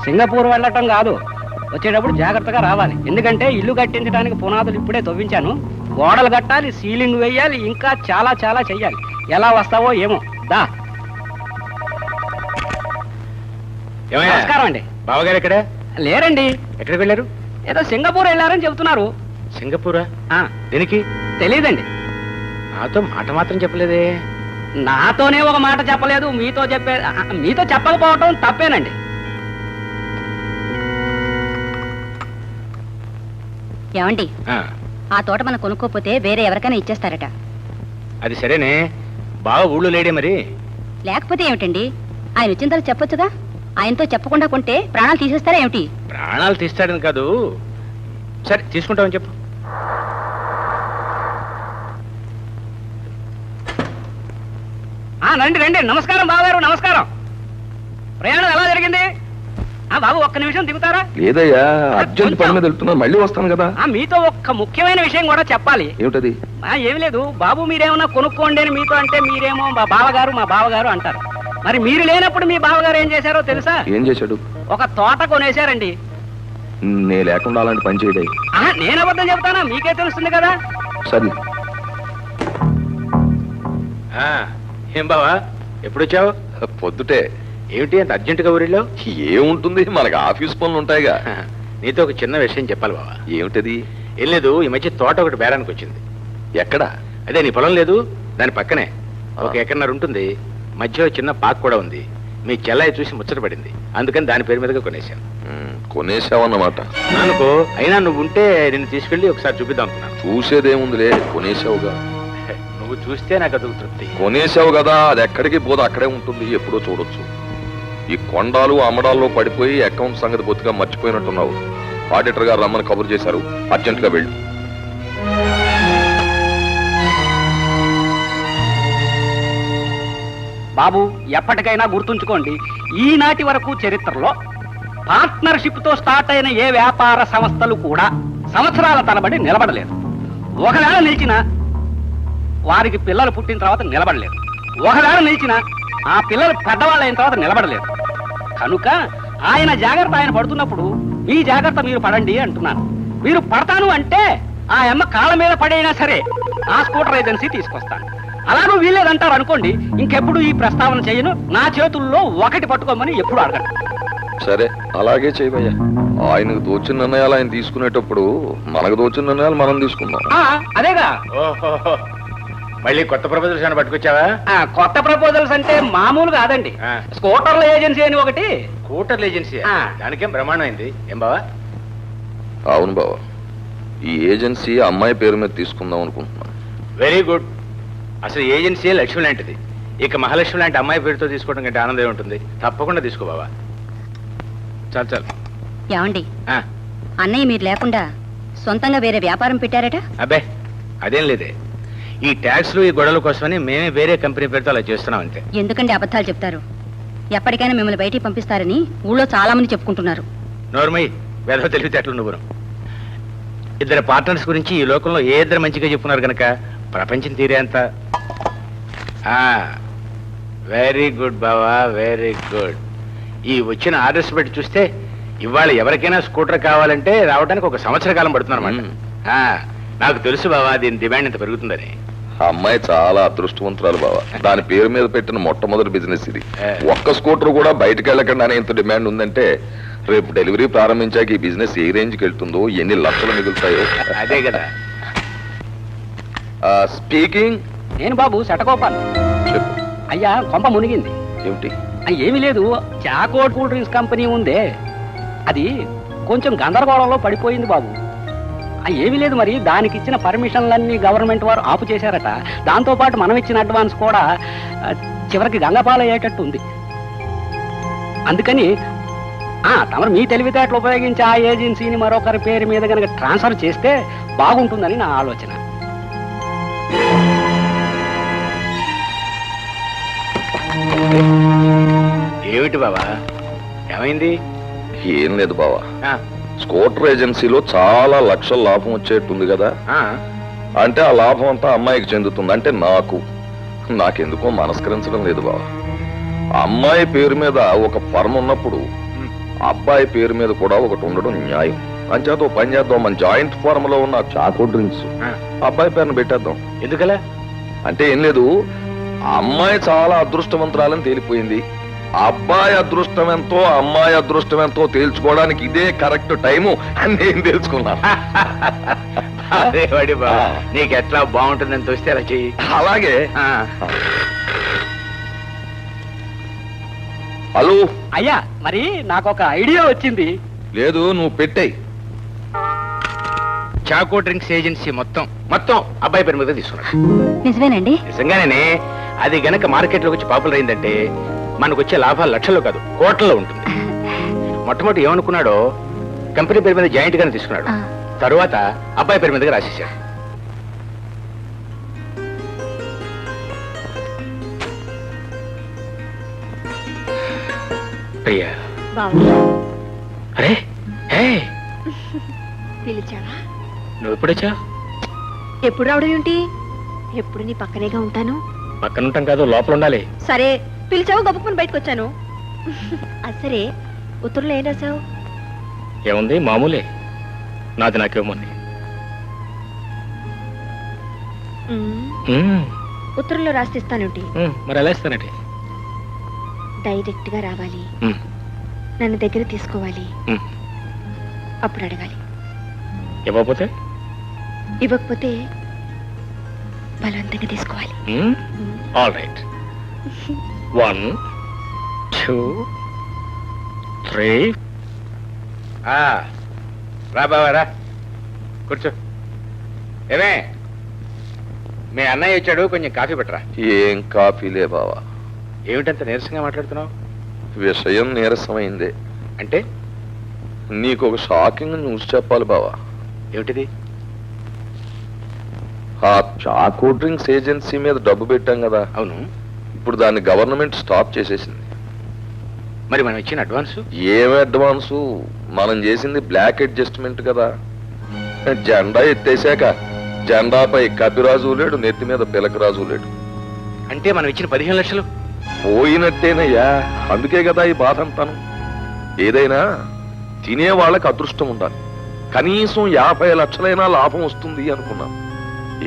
సింగపూర్ వెళ్ళటం కాదు, వచ్చేటప్పుడు జాగ్రత్తగా రావాలి. ఎందుకంటే ఇల్లు కట్టించడానికి పునాదులు ఇప్పుడే తవ్వించాను. గోడలు కట్టాలి, సీలింగ్ వేయాలి, ఇంకా చాలా చాలా చెయ్యాలి. ఎలా వస్తావో ఏమో. దా. ఏమయ్యా? నమస్కారం అండి. బావగారు ఎక్కడ? లేరండి, ఎక్కడికి వెళ్ళారు? ఏదో సింగపూర్ వెళ్ళారని చెబుతున్నారు. సింగపూరా? ఆ, దేనికి? తెలీదండి. నాతో మాట మాత్రం చెప్పలేదే. నాతోనే ఒక మాట చెప్పలేదు, మీతో మీతో చెప్పకపోవటం తప్పేనండి. ఏమండి, ఆ, ఆ తోట మనం కొనుక్కోపోతే వేరే ఎవరికైనా ఇచ్చేస్తారట. అది సరేనే, బావ ఊళ్ళో లేడే మరి? లేకపోతే ఏమిటండి, ఆయన వచ్చిన తర్వాత చెప్పొచ్చుగా. ఆయనతో చెప్పకుండా కొంటే ప్రాణాలు తీసేస్తారా ఏమిటి? ప్రాణాలు తీస్తాడని కాదు. సరే, తీసుకుంటామని చెప్పు. రండి రండి. నమస్కారం బావగారు, నమస్కారం. ప్రయాణం ఎలా జరిగింది? బాబు, ఒక్క నిమిషం దిగుతారా? లేదయ్యా, అర్జెంట్ పని మీద వెళ్తున్నాను, మళ్ళీ వస్తాను కదా. మీతో ఒక్క ముఖ్యమైన విషయం కూడా చెప్పాలి. ఏమిటది? ఏమి లేదు బాబు, మీరేమన్నా కొనుక్కోండి అని మీతో అంటే మీరేమో మా బావగారు అంటారు. మరి మీరు లేనప్పుడు మీ బావగారు ఏం చేశారో తెలుసా? ఏం చేశాడు? ఒక తోట కొనేశారండి. నే లేకుండా అలాంటి పని చేయడాయి. నేను అబద్ధం చెప్తానా? మీకే తెలుస్తుంది కదా. సరే. ఏం బావా, ఎప్పుడు వచ్చావు? పొద్దుటే. ఏమిటి అంత అర్జెంటుగా ఊరిలో? ఏముంటుంది, మనకి ఆఫీస్ పనులు ఉంటాయిగా. నీతో ఒక చిన్న విషయం చెప్పాలి బావా. ఏమిటది? ఏం లేదు, ఈ మధ్య తోట ఒకటి బేరానికి వచ్చింది. ఎక్కడ? అదే నీ పొలం లేదు, దాని పక్కనే 1 ఎకరన్నర ఉంటుంది. మధ్యలో చిన్న పార్క్ కూడా ఉంది. మీ చెల్లాయి చూసి ముచ్చట పడింది, అందుకని దాని పేరు మీదుగా కొనేశాను. కొనేసావన్నమాట. అనుకో, అయినా నువ్వు ఉంటే నిన్ను తీసుకెళ్లి ఒకసారి చూపిద్దాం అనుకున్నాను. చూసేదేముందిలే, కొనేసావుగా. నువ్వు చూస్తే నాకు అదొక తృప్తి. కొనేసావు కదా, అది ఎక్కడికి పోదు, అక్కడే ఉంటుంది, ఎప్పుడో చూడొచ్చు. ఈ కొండాలు అమ్మడాల్లో పడిపోయి అకౌంట్ సంగతి బొత్తుగా మర్చిపోయినట్టున్నావు. ఆడిటర్ గారు రమ్మని కబురు చేశారు, అర్జెంట్ గా వెళ్ళు. బాబు, ఎప్పటికైనా గుర్తుంచుకోండి, ఈనాటి వరకు చరిత్రలో పార్ట్నర్షిప్ తో స్టార్ట్ అయిన ఏ వ్యాపార సంస్థలు కూడా సంవత్సరాల తరబడి నిలబడలేదు. ఒకవేళ నిలిచిన వారికి పిల్లలు పుట్టిన తర్వాత నిలబడలేదు. ఒకవేళ నిలిచిన ఆ పిల్లలు పెద్దవాళ్ళు అయిన తర్వాత నిలబడలేదు. కనుక ఆయన జాగ్రత్త ఆయన పడుతున్నప్పుడు మీ జాగ్రత్త మీరు పడండి అంటున్నాను. మీరు పడతాను అంటే ఆ అమ్మ కాళ్ళ మీద పడైనా సరే ఆ స్కూటర్ ఏజెన్సీ తీసుకొస్తాను. అలాగూ వీల్లేదంటారు అనుకోండి, ఇంకెప్పుడు ఈ ప్రస్తావన చేయను. నా చేతుల్లో ఒకటి పట్టుకోమని ఎప్పుడు అడగండి. సరే, అలాగే చేయబయ్యా. ఆయనకు దోచిన నిర్ణయాలు ఆయన తీసుకునేటప్పుడు మనకు దోచిన నిర్ణయాలు మనం తీసుకుందాం. అదేగా. ఓహో, మళ్ళీ కొత్త ప్రపోజల్స్ ఏమైనా పట్టుకొచ్చావా? కొత్త ప్రపోజల్స్ అంటే మామూలు కాదండి. స్కూటర్ల ఏజెన్సీ అని ఒకటి. స్కూటర్ల ఏజెన్సీ? దానికేం బ్రహ్మాండమైంది. ఏం బావా? అవును బావా, ఈ ఏజెన్సీ అమ్మాయి పేరు మీద తీసుకుందాం అనుకుంటున్నాను. Very good. అసలు ఏజెన్సీ లక్ష్మి లాంటిది. ఇక మహాలక్ష్మి లాంటి అమ్మాయి పేరుతో తీసుకోవడం కంటే ఆనందం ఉంటుంది. తప్పకుండా తీసుకో బావా. చాలు చాలు. ఏమండి, అన్నయ్య మీరు లేకుండా సొంతంగా వేరే వ్యాపారం పెట్టారట? అబ్బే, అదేం లేదే. ఈ ట్యాక్స్లు ఈ గొడవల కోసమని మేమే వేరే కంపెనీ పేరుతో అలా చేస్తున్నాం అంతే. ఎందుకండి అబద్ధాలు చెప్తారు? ఎప్పటికైనా మిమ్మల్ని బయటికి పంపిస్తారని ఊళ్ళో చాలా మంది చెప్పుకుంటున్నారు. నోర్మయ్య, వేద తెలివితేటలు నువ్వు. ఇద్దరు పార్ట్నర్స్ గురించి ఈ లోకంలో ఏ ఇద్దరు మంచిగా చెప్పుకున్నారు కనుక ప్రపంచం తీరే అంత. వెరీ గుడ్ బావా, వెరీ గుడ్. ఈ వచ్చిన ఆర్డర్స్ పెట్టి చూస్తే ఇవాళ ఎవరికైనా స్కూటర్ కావాలంటే రావడానికి 1 సంవత్సర కాలం పడుతుంది అన్నమాట. నాకు తెలుసు బావా, దీని డిమాండ్ ఇంత పెరుగుతుందని. ఆ అమ్మాయి చాలా అదృష్టవంతురాలు బావా. దాని పేరు మీద పెట్టిన మొట్టమొదటి బిజినెస్ ఇది. ఒక్క స్కూటర్ కూడా బయటకు వెళ్ళకుండా ఇంత డిమాండ్ ఉందంటే రేపు డెలివరీ ప్రారంభించాక ఈ బిజినెస్ ఏ రేంజ్కి వెళ్తుందో, ఎన్ని లక్షలు మిగులుతాయో. అదే కదా. స్పీకింగ్. నేను బాబు శటకోపాలు. చెప్పు. అయ్యా కొంప మునిగింది. ఏమిటి? ఏమీ లేదు, చాకోట్ కూల్ డ్రింక్స్ కంపెనీ ఉందే, అది కొంచెం గందరగోళంలో పడిపోయింది బాబు. ఏమీ లేదు, మరి దానికి ఇచ్చిన పర్మిషన్లన్నీ గవర్నమెంట్ వారు ఆపు చేశారట. దాంతోపాటు మనం ఇచ్చిన అడ్వాన్స్ కూడా చివరికి గంగపాలయ్యేటట్టు ఉంది. అందుకని తమరు మీ తెలివితేటలు ఉపయోగించి ఆ ఏజెన్సీని మరొకరి పేరు మీద కనుక ట్రాన్స్ఫర్ చేస్తే బాగుంటుందని నా ఆలోచన. ఏమిటి బావా, ఏమైంది? ఏం లేదు బావా, స్కూటర్ ఏజెన్సీలో చాలా లక్షల లాభం వచ్చేట్టుంది కదా. అంటే ఆ లాభం అంతా అమ్మాయికి చెందుతుంది, అంటే నాకెందుకో మనస్కరించడం లేదు బావా. అమ్మాయి పేరు మీద ఒక ఫర్మ్ ఉన్నప్పుడు అబ్బాయి పేరు మీద కూడా ఒకటి ఉండడం న్యాయం. అంచేత పని చేద్దాం, మన జాయింట్ ఫార్మ్ లో ఉన్న చాకో డ్రింక్స్ అబ్బాయి పేరును పెట్టేద్దాం. ఎందుకలా? అంటే ఏం లేదు, అమ్మాయి చాలా అదృష్టవంతురాలని తేలిపోయింది. అబ్బాయి అదృష్టం ఎంతో అమ్మాయి అదృష్టం ఎంతో తేల్చుకోవడానికి ఇదే కరెక్ట్ టైము అని నేను తెలుసుకున్నాను. నీకు ఎట్లా బాగుంటుందని చూస్తే అలా చెయ్యి. అలాగే. హలో అయ్యా, మరి నాకు ఒక ఐడియా వచ్చింది. లేదు, నువ్వు పెట్టాయి. చాకో డ్రింక్స్ ఏజెన్సీ మొత్తం అబ్బాయి పేరు మీద తీసుకున్నాడు. నిజమేనండి? నిజంగానే. అది గనక మార్కెట్లోకి వచ్చి పాపులర్ అయిందంటే మనకు వచ్చే లాభాలు లక్షల్లో కాదు కోట్లలో ఉంటుంది. మొట్టమొదటి ఏమనుకున్నాడో కంపెనీ పేరు మీద జాయింట్ గానే తీసుకున్నాడు. తరువాత అబ్బాయి పేరు మీదగా రాసేసాడు. ప్రియా, అరే పిలిచావా? నువ్వు ఎప్పుడొచ్చా? ఎప్పుడు రావడం ఏంటి? ఎప్పుడు నీ పక్కనేగా ఉంటాను. పక్కన ఉంటాం కాదు, లోపల ఉండాలి. సరే, పిలిచావు, గబుక్కుని బయటకు వచ్చాను. సరే, ఉత్తరంలో ఏం రాసావు? ఏముంది, మామూలే. నాది నాకేమంది. ఉత్తరంలో రాసిస్తానుంటి. మరి ఎలా ఇస్తానంటే? డైరెక్ట్ గా రావాలి, నన్ను దగ్గర తీసుకోవాలి, అప్పుడు అడగాలి. ఇవ్వకపోతే బలవంతంగా తీసుకోవాలి. All right. 1 2 3. రా బావా, రా కూర్చో. ఏమే, మీ అన్నయ్య వచ్చాడు, కొంచెం కాఫీ పెట్టరా. ఏం కాఫీలే బావా. ఏమిటంత నీరసంగా మాట్లాడుతున్నావు? విషయం నీరసమైందే. అంటే? నీకు ఒక షాకింగ్ న్యూస్ చెప్పాలి బావా. ఏమిటిది? ఆ చాకో డ్రింక్స్ ఏజెన్సీ మీద డబ్బు పెట్టాం కదా. అవును. ఇప్పుడు దాన్ని గవర్నమెంట్ స్టాప్ చేసేసింది. మరి మనం ఇచ్చిన అడ్వాన్సు? ఏం అడ్వాన్సు? మనం చేసింది బ్లాక్ అడ్జస్ట్మెంట్ కదా. జెండా ఎత్తేసాక జెండాపై కపిరాజు లేడు, నెత్తి మీద పిలకరాజు లేడు. అంటే మనం ఇచ్చిన 15 లక్షలు పోయినట్టేనయ్యా. అందుకే కదా ఈ బాధ అంతాను. ఏదైనా తినే వాళ్ళకి అదృష్టం ఉండాలి. కనీసం 50 లక్షలైనా లాభం వస్తుంది అనుకున్నాం.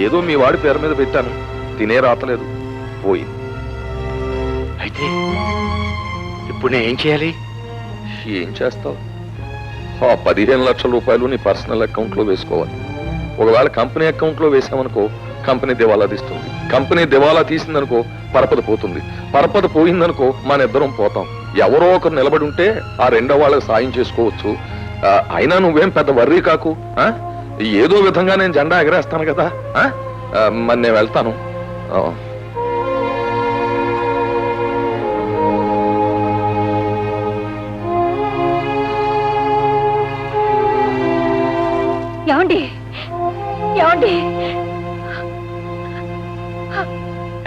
ఏదో మీ వాడి పేరు మీద పెట్టాను, తినే రాతలేదు, పోయింది. అయితే ఇప్పుడు నేను ఏం చేయాలి? ఏం చేస్తావు? ఆ 15 లక్షల రూపాయలు నీ పర్సనల్ అకౌంట్ లో వేసుకోవాలి. ఒకవేళ కంపెనీ అకౌంట్ లో వేసామనుకో, కంపెనీ దివాలా తీస్తుంది. కంపెనీ దివాలా తీసిందనుకో, పరపద పోతుంది. పరపద పోయిందనుకో, మన ఇద్దరం పోతాం. ఎవరో ఒకరు నిలబడి ఉంటే ఆ రెండో వాళ్ళకి సాయం చేసుకోవచ్చు. అయినా నువ్వేం పెద్ద వర్రీ కాకు. ఏదో విధంగా నేను జెండా ఎగరేస్తాను కదా. మరి నేను వెళ్తాను. ఏమండి? ఏమండి?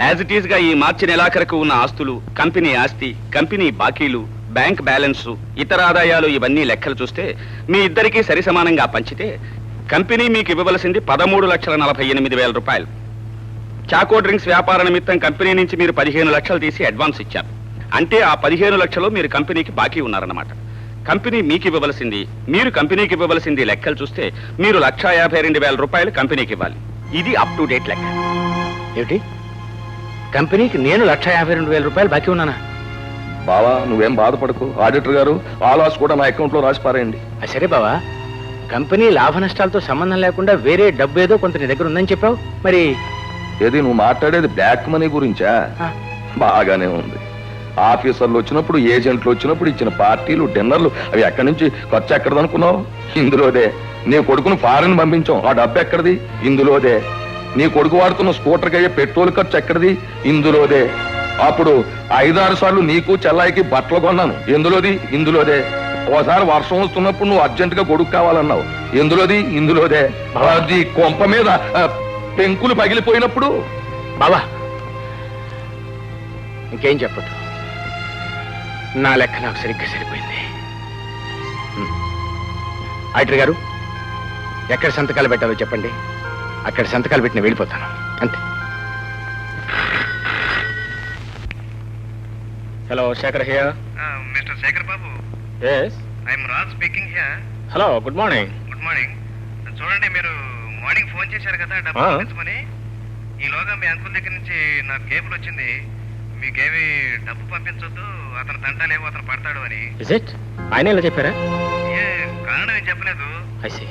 యాజ్ ఇట్ ఈస్ గా ఈ మార్చి నెలాఖరుకు ఉన్న ఆస్తులు, కంపెనీ ఆస్తి, కంపెనీ బాకీలు, బ్యాంక్ బ్యాలెన్స్, ఇతర ఆదాయాలు ఇవన్నీ లెక్కలు చూస్తే మీ ఇద్దరికీ సరి సమానంగా పంచితే కంపెనీ మీకు ఇవ్వవలసింది 13,48,000 రూపాయలు. చాకో డ్రింక్స్ వ్యాపార నిమిత్తం కంపెనీ నుంచి మీరు 15 లక్షలు తీసి అడ్వాన్స్ ఇచ్చారు. అంటే ఆ 15 లక్షలు మీరు కంపెనీకి బాకీ ఉన్నారన్నమాట. కంపెనీ మీకు ఇవ్వవలసింది, మీరు కంపెనీకి ఇవ్వవలసింది లెక్కలు చూస్తే మీరు 1,52,000 రూపాయలు కంపెనీకి ఇవ్వాలి. ఇది అప్ టు డేట్ లెక్క. ఏమిటి? కంపెనీకి నేను 1,52,000 రూపాయలు బాకీ ఉన్నానా? బావా, నువ్వేం బాధపడకు. ఆడిటర్ గారు ఆ లాస్ కూడా నా అకౌంట్ లో రాసి పారేయండి. సరే బావా, కంపెనీ లాభ నష్టాలతో సంబంధం లేకుండా వేరే డబ్బు ఏదో కొంత నీ దగ్గర ఉందని చెప్పావు. మరి ఏది నువ్వు మాట్లాడేది బ్లాక్ మనీ గురించా? బాగానే ఉంది. ఆఫీసర్లు వచ్చినప్పుడు, ఏజెంట్లు వచ్చినప్పుడు ఇచ్చిన పార్టీలు, డిన్నర్లు అవి ఎక్కడి నుంచి ఖర్చు ఎక్కడది అనుకున్నావు? ఇందులోదే. నీ కొడుకును ఫారెన్ పంపించాం, ఆ డబ్బు ఎక్కడిది? ఇందులోదే. నీ కొడుకు వాడుతున్న స్కూటర్కి అయ్యే పెట్రోల్ ఖర్చు ఎక్కడిది? ఇందులోదే. అప్పుడు 5-6 సార్లు నీకు చెల్లాయికి బట్టలు కొన్నాను, ఎందులోది? ఇందులోదే. ఓసారి వర్షం వస్తున్నప్పుడు నువ్వు అర్జెంట్ గా కొడుకు కావాలన్నావు, ఎందులోది? ఇందులోదే. అది కొంప మీద పెంకులు పగిలిపోయినప్పుడు. బావా ఇంకేం చెప్పదు, నా లెక్క నాకు సరిగ్గా సరిపోయింది. ఆడిటర్ గారు, ఎక్కడ సంతకాలు పెట్టాలో చెప్పండి, అక్కడ సంతకాలు పెట్టిన వెళ్ళిపోతాను అంతే. Hello, Shekhar here. Mister Shekhar Babu, yes, I'm Raj speaking here. Hello, good morning. Good morning. చూడండి, మీరు మార్నింగ్ ఫోన్ చేశారు కదా డబ్బు పంపించమని. ఈలోగా మీ అంకుల్ దగ్గర నుంచి నాకు కేబుల్ వచ్చింది, మీకేమి డబ్బు పంపించొద్దు, అతను తంటాలేమో అతను పడతాడు అని. Is it? ఆయన ఇలా చెప్పారా? ఏ కారణం ఏం చెప్పలేదు. I see.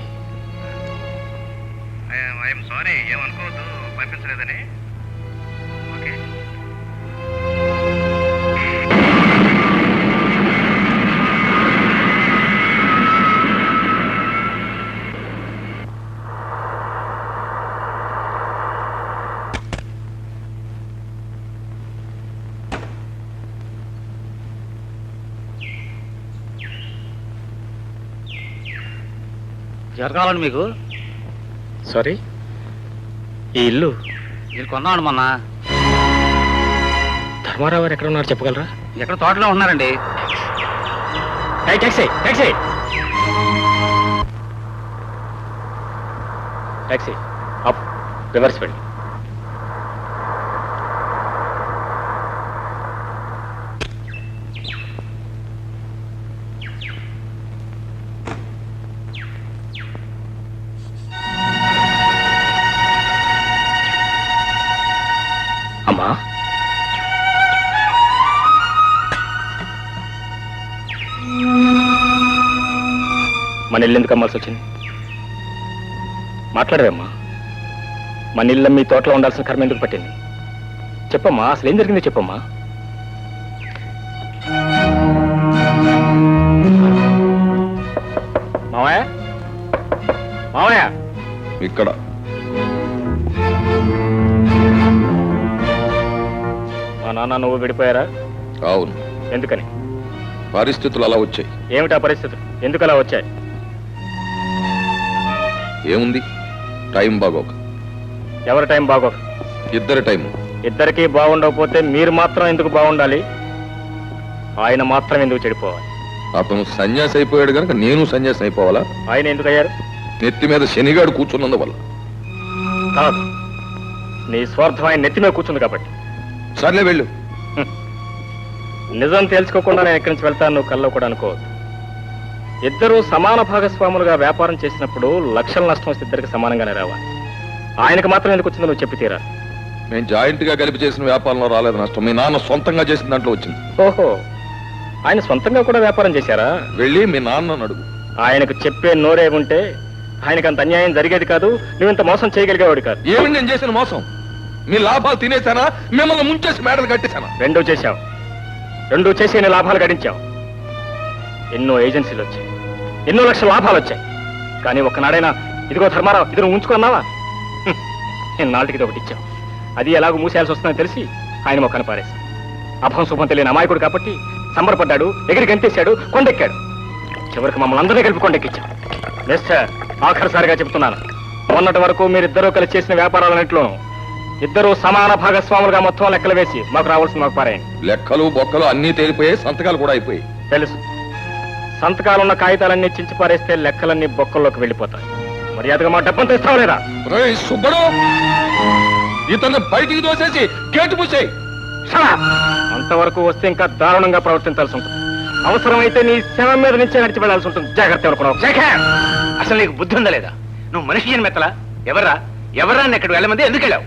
ఐఎమ్ సారీ, ఏమనుకోవద్దు పంపించలేదని. ఓకే. జరగాలండి మీకు. సారీ, ఈ ఇల్లు మీరు కొన్నాను మొన్న. ధర్మారావు గారు ఎక్కడ ఉన్నారు చెప్పగలరా? ఎక్కడ తోటలో ఉన్నారండి. Taxi taxi taxi up, reverse వెళ్ళి. అమ్మా, మన ఇల్లు ఎందుకు అమ్మాల్సి వచ్చింది? మాట్లాడవేమ్మా. మన ఇల్లు మీ తోటలో ఉండాల్సిన కర్మ ఎందుకు పట్టింది? చెప్పమ్మా, అసలు ఏం జరిగింది చెప్పమ్మా. మావయ్య, మావయ్య, ఇక్కడ మా నాన్న నువ్వు విడిపోయారా? అవును. ఎందుకని? పరిస్థితులు అలా వచ్చాయి. ఏమిటా పరిస్థితులు? ఎందుకు అలా వచ్చాయి? ఏముంది, టైం బాగోక. ఎవరి టైం బాగోక? ఇద్దరి టైం. ఇద్దరికి బాగుండకపోతే మీరు మాత్రం ఎందుకు బాగుండాలి? ఆయన మాత్రం ఎందుకు చెడిపోవాలి? అతను సన్యాసి అయిపోయాడు కనుక నేను సన్యాసి అయిపోవాలా? ఆయన ఎందుకు అయ్యారు? నెత్తి మీద శనిగాడు కూర్చున్నందువల్ల. కాదు, నీ స్వార్థం ఆయన నెత్తి మీద కూర్చుంది కాబట్టి. సర్లే వెళ్ళు. నిజం తెలుసుకోకుండా నేను ఇక్కడి నుంచి వెళ్తాను నువ్వు కల్లో కూడా అనుకోవద్దు. ఇద్దరూ సమాన భాగస్వాములుగా వ్యాపారం చేసినప్పుడు లక్షల నష్టం వస్తే ఇద్దరికి సమానంగానే రావాలి. ఆయనకు మాత్రం ఎందుకు వచ్చిందో నువ్వు చెప్పి తీరా. నేను జాయింట్ గా కలిపి చేసిన వ్యాపారంలో రాలేదు నష్టం, మీ నాన్న సొంతంగా చేసిన దాంట్లో వచ్చింది. ఓహో, ఆయన సొంతంగా కూడా వ్యాపారం చేశారా? వెళ్ళి మీ నాన్న అడుగు. ఆయనకు చెప్పే నోరే ఉంటే ఆయనకు అంత అన్యాయం జరిగేది కాదు, నువ్వింత మోసం చేయగలిగేవాడు కాదు. ఏమి నేను చేసిన మోసం? మీ లాభాలు తినేశానా, మిమ్మల్ని ముంచేసి మేడలు కట్టేశానా? రెండూ చేశావు. రెండూ చేసి ఎన్ని లాభాలు గడించావు. ఎన్నో ఏజెన్సీలు వచ్చాయి, ఎన్నో లక్షల లాభాలు వచ్చాయి. కానీ ఒక్కనాడైనా ఇదిగో ధర్మారావు ఇది నువ్వు ఉంచుకున్నావా? నాటికి ఇది ఒకటి ఇచ్చావు. అది ఎలాగో మూసేయాల్సి వస్తుందని తెలిసి ఆయన మొక్కను పారేశాం. అభం శుభం తెలియని అమాయకుడు కాబట్టి సంబరపడ్డాడు, ఎగిరి గంతేశాడు, కొండెక్కాడు. చివరికి మమ్మల్ని అందరినీ కలిపి కొండెక్కించాం. మిస్టర్, ఆఖరిసారిగా చెప్తున్నాను, మొన్నటి వరకు మీరిద్దరూ కలిసి చేసిన వ్యాపారాలన్నింటిలో ఇద్దరు సమాన భాగస్వాములుగా మొత్తం లెక్కలు వేసి మాకు రావాల్సిన మాకు పారాయండి. లెక్కలు బొక్కలు అన్నీ తేలిపోయాయి, సంతకాలు కూడా అయిపోయాయి. తెలుసు, సంతకాలున్న కాగితాలన్నీ చించి పారేస్తే లెక్కలన్నీ బొక్కల్లోకి వెళ్ళిపోతాయి. మర్యాదగా మా డబ్బంతా ఇస్తావు లేదా? రేయ్ సుబ్బడు, ఇతన్ని బయటికి దోసేసి గేటు పూసేయి. అంతవరకు వస్తే ఇంకా దారుణంగా ప్రవర్తించాల్సి ఉంటుంది. అవసరమైతే నీ శవం మీద నుంచే నడిచి వెళ్లాల్సి ఉంటుంది. జాగ్రత్త అనుకున్నావు. శేఖర్, అసలు నీకు బుద్ధి ఉందా లేదా? నువ్వు మనిషి జన్మెత్తలా? ఎవరా ఎక్కడికి వెళ్ళమంది? ఎందుకు వెళ్ళావు?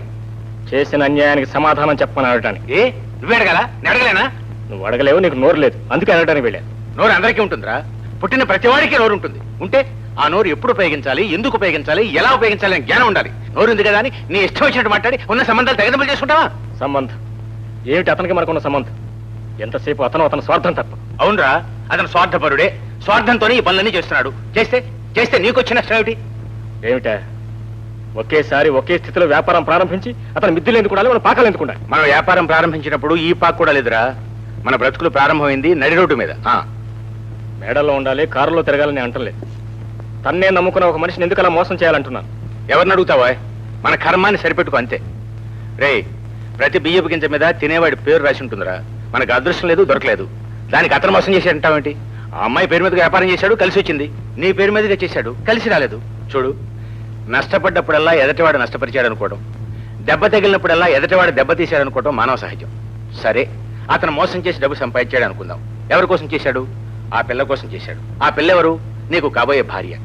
చేసిన అన్యాయానికి సమాధానం చెప్పమని అడగటానికి. ఏ నువ్వే అడగాలా? నేను అడగలేనా? నువ్వు అడగలేవు, నీకు నోరు లేదు, అందుకే అడగడానికి వెళ్ళాను. నోరు అందరికీ ఉంటుందిరా. పుట్టిన ప్రతివాడికి నోరు ఉంటుంది. ఉంటే ఆ నోరు ఎప్పుడు ఉపయోగించాలి, ఎందుకు ఉపయోగించాలి, ఎలా ఉపయోగించాలి అని జ్ఞానం ఉండాలి. నోరు ఉంది కదా అని నీ ఇష్టం వచ్చినట్టు మాట్లాడి ఉన్న సంబంధాలు తెగదెంపులు చేసుకుంటావా? సంబంధం ఏమిటి? అతనికి మనకున్న సంబంధం ఎంతసేపు అతను స్వార్థం తప్ప. అవునరా, అతను స్వార్థపరుడే. స్వార్థంతోనే ఈ పనులన్నీ చేస్తున్నాడు. చేస్తే నీకొచ్చిన నష్టం ఏమిటి? ఏమిటా? ఒకేసారి ఒకే స్థితిలో వ్యాపారం ప్రారంభించి అతను మిద్దెలు ఎందుకు ఉండాలి, మన పాకాలు ఎందుకు ఉండాలి? మనం వ్యాపారం ప్రారంభించినప్పుడు ఈ పాకు కూడా లేదురా. మన బ్రతుకులు ప్రారంభమైంది నడి రోడ్డు మీద. మేడల్లో ఉండాలి, కారులో తిరగాలని అంటలేదు. తన్నే నమ్ముకున్న ఒక మనిషిని ఎందుకు అలా మోసం చేయాలంటున్నాను? ఎవరిని అడుగుతావా? మన కర్మాన్ని సరిపెట్టుకో అంతే. రే, ప్రతి బియ్యపు గింజ మీద తినేవాడి పేరు రాసి ఉంటుందిరా. మనకు అదృష్టం లేదు, దొరకలేదు. దానికి అతను మోసం చేశాడంటావేంటి? ఆ అమ్మాయి పేరు మీదగా వ్యాపారం చేశాడు, కలిసి వచ్చింది. నీ పేరు మీదగా చేశాడు, కలిసి రాలేదు. చూడు, నష్టపడ్డప్పుడల్లా ఎదటివాడు నష్టపరిచాడు అనుకోవడం, దెబ్బ తగిలినప్పుడల్లా ఎదటివాడు దెబ్బ తీశాడు అనుకోవడం మానవ సహజం. సరే, అతను మోసం చేసి డబ్బు సంపాదించాడు అనుకుందాం. ఎవరి కోసం చేశాడు? ఆ పిల్ల కోసం చేశాడు. ఆ పిల్ల ఎవరు? నీకు కాబోయే భార్య.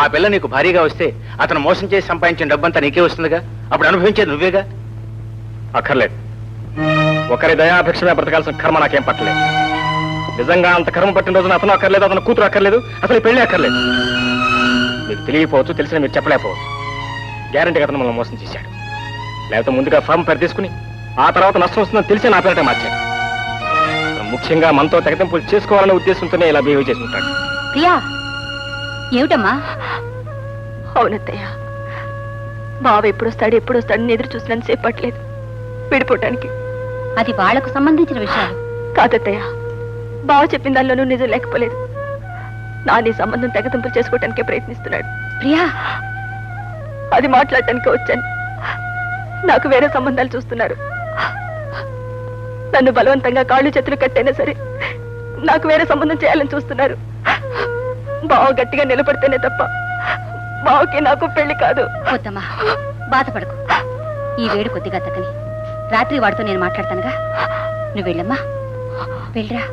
ఆ పిల్ల నీకు భార్యగా వస్తే అతను మోసం చేసి సంపాదించిన డబ్బంతా నీకే వస్తుందిగా. అప్పుడు అనుభవించేది నువ్వేగా. అక్కర్లేదు. ఒకరి దయాభిక్షమే బ్రతకాల్సిన కర్మ నాకేం పట్టలేదు. నిజంగా అంత కర్మ పట్టిన రోజున అతను అక్కర్లేదు, అతను కూతురు అక్కర్లేదు, అసలు పెళ్లి అక్కర్లేదు. మీకు తెలియకపోవచ్చు, తెలిసిన మీరు చెప్పలేకపోవచ్చు. గ్యారంటీగా అతను మనం మోసం చేశాడు. లేకపోతే ముందుగా ఫామ్ పేరు తీసుకుని ఆ తర్వాత నష్టం వస్తుందని తెలిసి నా పేరటే మార్చాడు. ముఖ్యంగా మనతో తెగతింపులు చేసుకోవాలనే ఉద్దేశంతోనే ఇలా బిహేవ్ చేసుకుంటాడు. ప్రియా, ఏమిటమ్మా? అవునత్తయ్య, బావ ఎప్పుడు వస్తాడని ఎదురు చూసినంత సేపు పట్టలేదు విడిపోవటానికి. అది వాళ్లకు సంబంధించిన విషయాలు కాదత్తయ్య, బావ చెప్పిన దానిలోనూ నిజం లేకపోలేదు. నాని సంబంధం తెగతింపులు చేసుకోవటానికే ప్రయత్నిస్తున్నాడు. ప్రియా, అది మాట్లాడటానికే వచ్చాను. నాకు వేరే సంబంధాలు చూస్తున్నారు. నన్ను బలవంతంగా కాళ్ళు చేతులు కట్టైనా సరే నాకు వేరే సంబంధం చేయాలని చూస్తున్నారు. బావ గట్టిగా నిలబడితేనే తప్ప బావకి నాకు పెళ్లి కాదు. వద్దమ్మా, బాధపడకు. ఈ వేడి కొద్దిగా తగ్గని రాత్రి వాడితో నేను మాట్లాడతానుగా. నువ్వు వెళ్ళమ్మా, వెళ్ళరా.